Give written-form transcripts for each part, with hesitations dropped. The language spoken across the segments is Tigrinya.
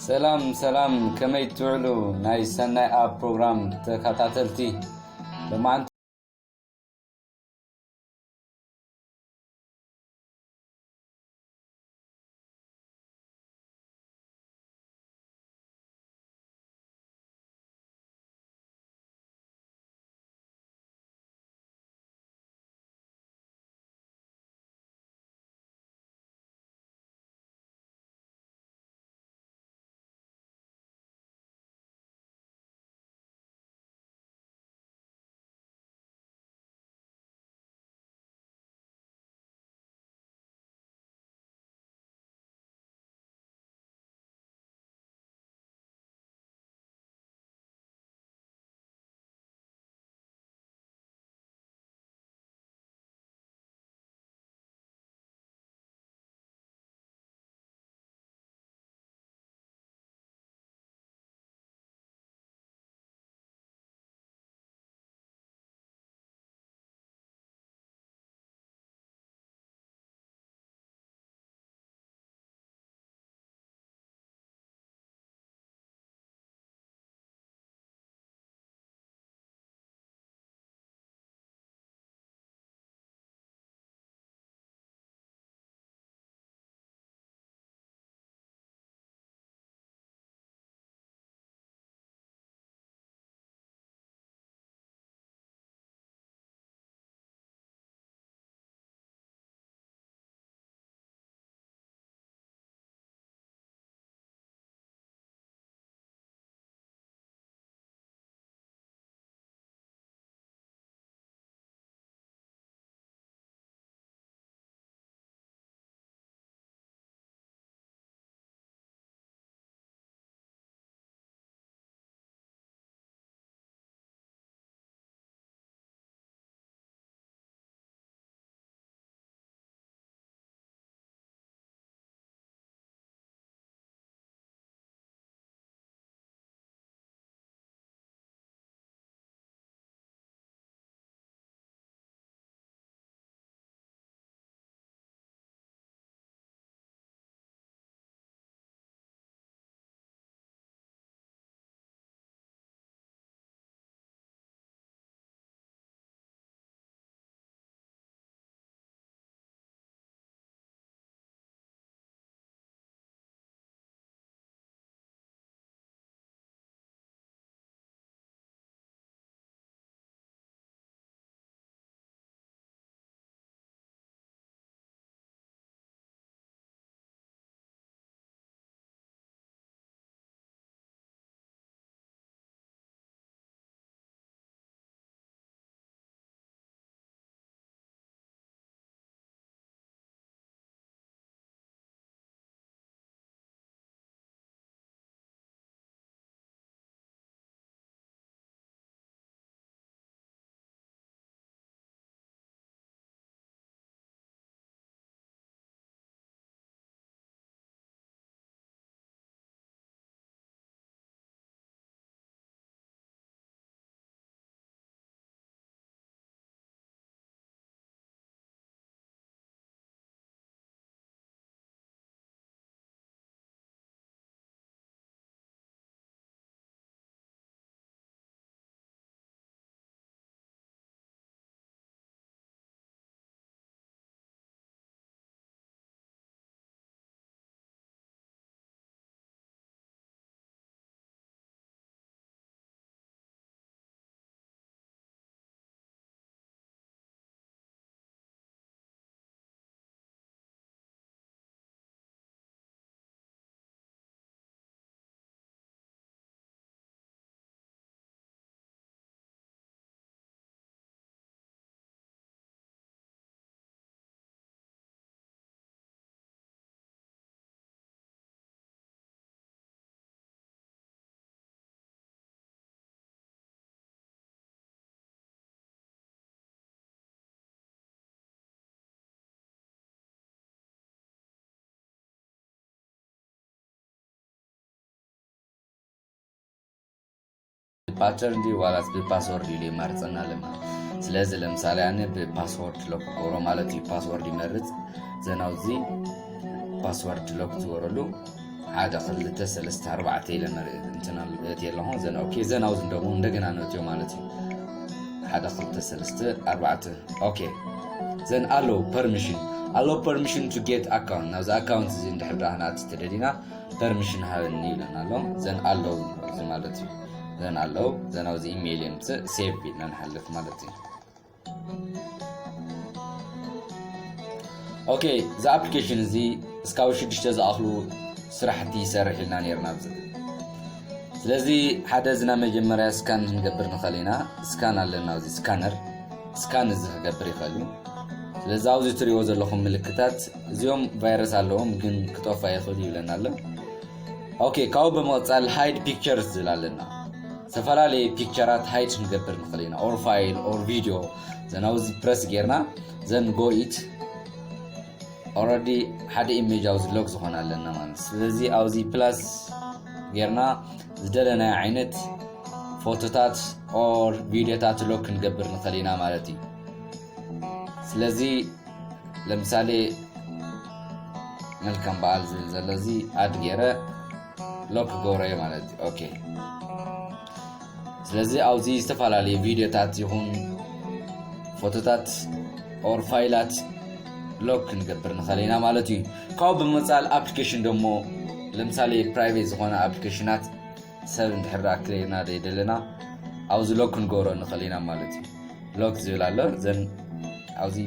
سلام كما يتعلو ناي سناي اب بروجرام تكاتاتلتي لما انت ፓተርን ዲ ዋላስ በፓስወርድ ዲ ማርጸና ለማ ስለዚህ ለምሳሌ ያኔ በፓስወርድ ሎክ ኦሮ ማለት ፓስወርድ ይመርጽ ዘናውዚ ፓስወርድ ሎክ ትወረሉ عادة خلته سلسته 4 لما انتنا تيلهم زين اوكي زين اوز ندمو ندغنا نوتيو مالتي عادة خلته سلسته 4 اوكي زين allow permission to get account now the account is in the حبرهنا تستدينا permission هاوني لنا لهم زين allow زي مالتي زين allow زين اوز ايميل يمس سيف بينا نحلف مالتي اوكي the application زي اسكاو شدشته زاخلو سرحتي يسرح لنا نيرنا بزل ስለዚህ ሓደ ዝና መጀመርያ ስካን ንገብር ንኸሊና ስካን ኣለና እዚ ስካነር ስካን እዚ ክገብር ይኽእል ስለዚህ ኣብዚ ትሪኦ ዘለኹም ምልክታት እዚኦም ቫይረስ ኣለዎም ግን ክጠፋ ይኽእል ይብለና ኣሎ ኦኬ ካው በመጻል ሃይድ ፒክቸርስ ዝላለና ዝተፈላለዩ ፒክቸራት ሃይድ ንገብር ንኸሊና ኦር ፋይል ኦር ቪዲዮ ዘናውዚ ፕረስ ጌርና ዘን ጎ ኢት already ሓደ ኢሜጅ አውዝ ሎግ ዝኾና ኣለና ማለት ስለዚህ አውዚ ፕላስ ጌርና ዝደለና ዓይነት ፎቶታት ኦር ቪዲዮታት ሎክ ንገብር ንኸሊና ማለት እዩ ስለዚህ ለምሳሌ መልካም በዓል ዘለዚ አድ ጌረ ሎክ ጎረ ማለት ኦኬ ስለዚህ አውዚ ዝተፈላለዩ ቪዲዮታት ይሁን ፎቶታት ኦር ፋይላት ሎክ ንገብር ንኸሊና ማለት እዩ ካው በመጻል አፕሊኬሽን ደሞ ለምሳሌ ፕራይቬት ዝኾነ አፕሊኬሽናት ሰብ እንድሕራ ክሬና ደይደለና አውዚ ሎክ ንጎሮ ንኸሊና ማለት እዩ ሎክ ዝብላለ ዘን አውዚ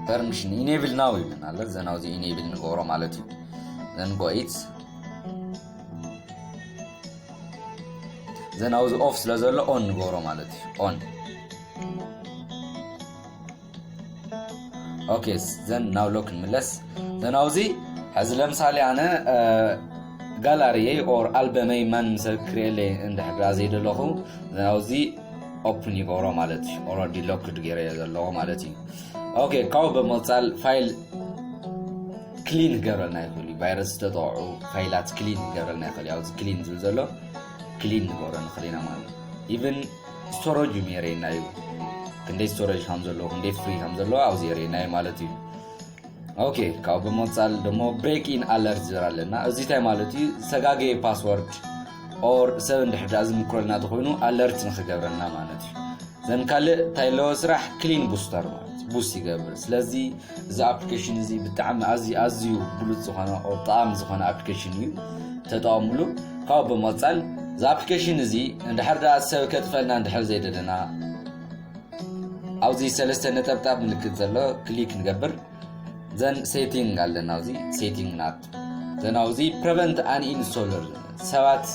permission enable now ይብናል ዘን አውዚ enable ንጎሮ ማለት እዩ ዘን ጎይት ዘን አውዚ ኦፍ ስለዘሎ ኦን ንጎሮ ማለት እዩ ኦን ኦኬ ዘን ናው ሎክ ንመለስ ዘን አውዚ حز ለምሳሌ አነ ጋላሪ ኦር አልበመይ ማን መስክሬለ እንደሕራ ዘይደለኹ ዘን አውዚ ኦፕን ይጎሮ ማለት እዩ ኦልሬዲ ሎክድ ገረ ያለው ማለት እዩ ኦኬ ካው በመጻል ፋይል ክሊን ገረልና ይኽእል ቫይረስ ተጠውዑ ፋይላት ክሊን ገረልና ይኽእል አውዚ ክሊን ዝልዘሎ ክሊን ጎሮ ንኸሊና ማለት ኢቭን ስቶሬጅ ሜሬና እዩ ክንደይ ስቶሬጅ ከም ዘለዎ ክንደይ ፍሪ ከም ዘለዎ አውዚ ሬና ማለት እዩ ኦኬ ካው በመጻል ደሞ ብሬክ ኢን አለርት ዝራለና እዚ ታይ ማለት እዩ ሰጋጌ ፓስወርድ ኦር ሰብ እንድሕዳ ዝምክረልና ተኾይኑ አለርት ንኽገብረና ማለት እዩ ዘን ካልእ ታይሎ ስራሕ ክሊን ቡስተር ማለት ቡስ ይገብር ስለዚህ እዚ አፕሊኬሽን እዚ ብጣዕሚ አዝዩ ብሉጽ ዝኾነ ኦር ጣዕሚ ዝኾነ አፕሊኬሽን እዩ ተጠቅሙሉ ካው በመጻል እዚ አፕሊኬሽን እዚ እንድሕዳ ሰብ ከጥፈልና እንድሕር ዘይደለና አውዚ ሰለስተ ነጥብጣብ ምልክት ዘሎ ክሊክ ንገብር ዘን ሴቲንግ ኣለና አውዚ ሴቲንግ ናት ዘን አውዚ ፕሪቨንት አን ኢንስቶለር ሰባት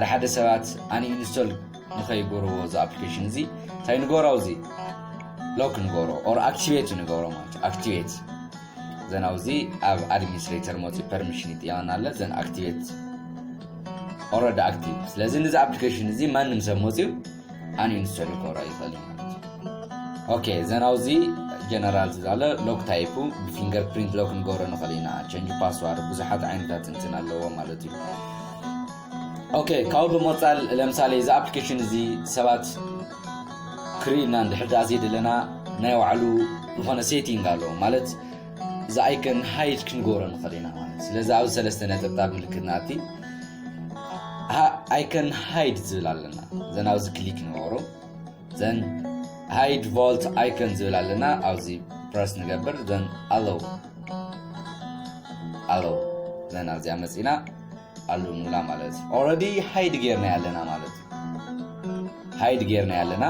ሓደ ሰባት አን ኢንስቶል ንኸይጎርዎ እዚ አፕሊኬሽን እዚ ታይ ንጎሮ አውዚ ሎክ ንጎሮ ኦር አክቲቬት ንጎሮ ማለት አክቲቬት ዘን አውዚ አብ አድሚኒስትሬተር ሞቲ ፐርሚሽን ይጥያናለ ዘን አክቲቬት ኦልሬዲ አክቲቭ ስለዚህ እዚ አፕሊኬሽን እዚ ማንም ሰብ ሞቲው አን ኢንስቶል ጎራ ይፈልግ ኦኬ ዘን አውዚ ጀነራል ዝላለ ሎክ ታይፑ ፊንገርፕሪንት ሎክ ንጎሮ ንኸሊና ቼንጅ ፓስዋርድ ብዙሓት ዓይነታት እንትን ኣለዎ ማለት እዩ ኦኬ ካው በመጻል ለምሳሌ እዚ አፕሊኬሽን እዚ ሰባት ክሪና እንድሕዳ ዘይደለና ናይ ባዕሉ ዝኾነ ሴቲንግ ኣለዎ ማለት እዚ አይከን ሃይድ ክንጎሮ ንኸሊና ማለት ስለዚ ኣብዚ ሰለስተ ነጥብጣብ ምልክት ናቲ አይከን ሃይድ ዝብል ኣለና ዘን ኣብዚ ክሊክ ንጎሮ ዘን ሃይድ ቮልት አይከን ዝብል ኣለና ኣብዚ ፕረስ ንገብር ዘን allow ዘን ኣብዚ አመጺና አሉ ንላ ማለት ኦልሬዲ ሃይድ ጌርና ያለና ማለት ሃይድ ጌርና ያለና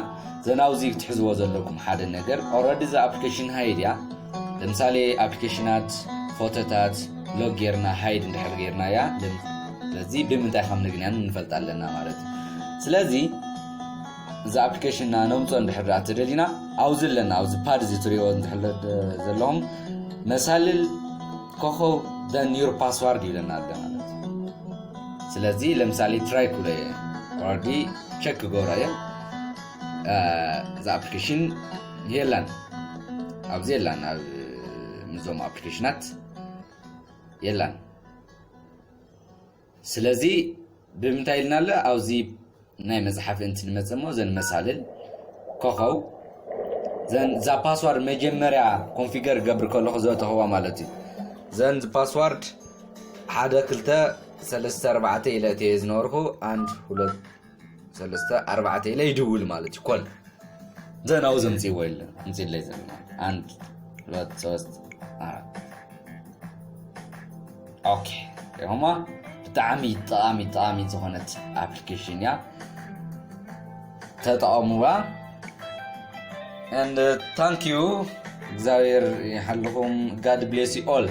ዘን ኣብዚ ትሕዝዎ ዘለኩም ሓደ ነገር ኦልሬዲ ዛ አፕሊኬሽን ሃይድ ያ ለምሳሌ አፕሊኬሽናት ፎቶታት ሎግ ጌርና ሃይድ እንድሕር ጌርና ያ ስለዚህ ብምንታይ ከም ንግንያን እንፈልጣለና ማለት ስለዚህ እዚ አፕሊኬሽን ናኖምጾ እንድሕር አትደሊና አውዝ ለና አውዝ ፓድ ዝትሪዮ እንድሕር ዘለዎም መሳልል ኮኸብ ደን ዩር ፓስዋርድ ይለና አለ ማለት ስለዚህ ለምሳሌ ትራይ ኩለ ኦልሬዲ ቼክ ጎራየ እዚ አፕሊኬሽን የላን አውዝ የላን ምዞም አፕሊኬሽናት የላን ስለዚህ ብምንታይ ልናለ አውዚ ናይ መጽሐፍ እንትን መጽሞ ዘን መሳልል ኮኸው زين ذا باسورد مجمريا كونفيجر قبل كله زوته هو مالتي زين ذا باسورد حدا كلتا 3 4 إلى تيز نوركو عند 2 3 4 إلى يدول مالتي كل زين أوزن زي ويل نزيد لي زين عند 2 3 4 اوكي هما طعمي زهنت ابلكيشن يا تطعموا and thank you እግዚአብሔር ይሐልኩም God bless you all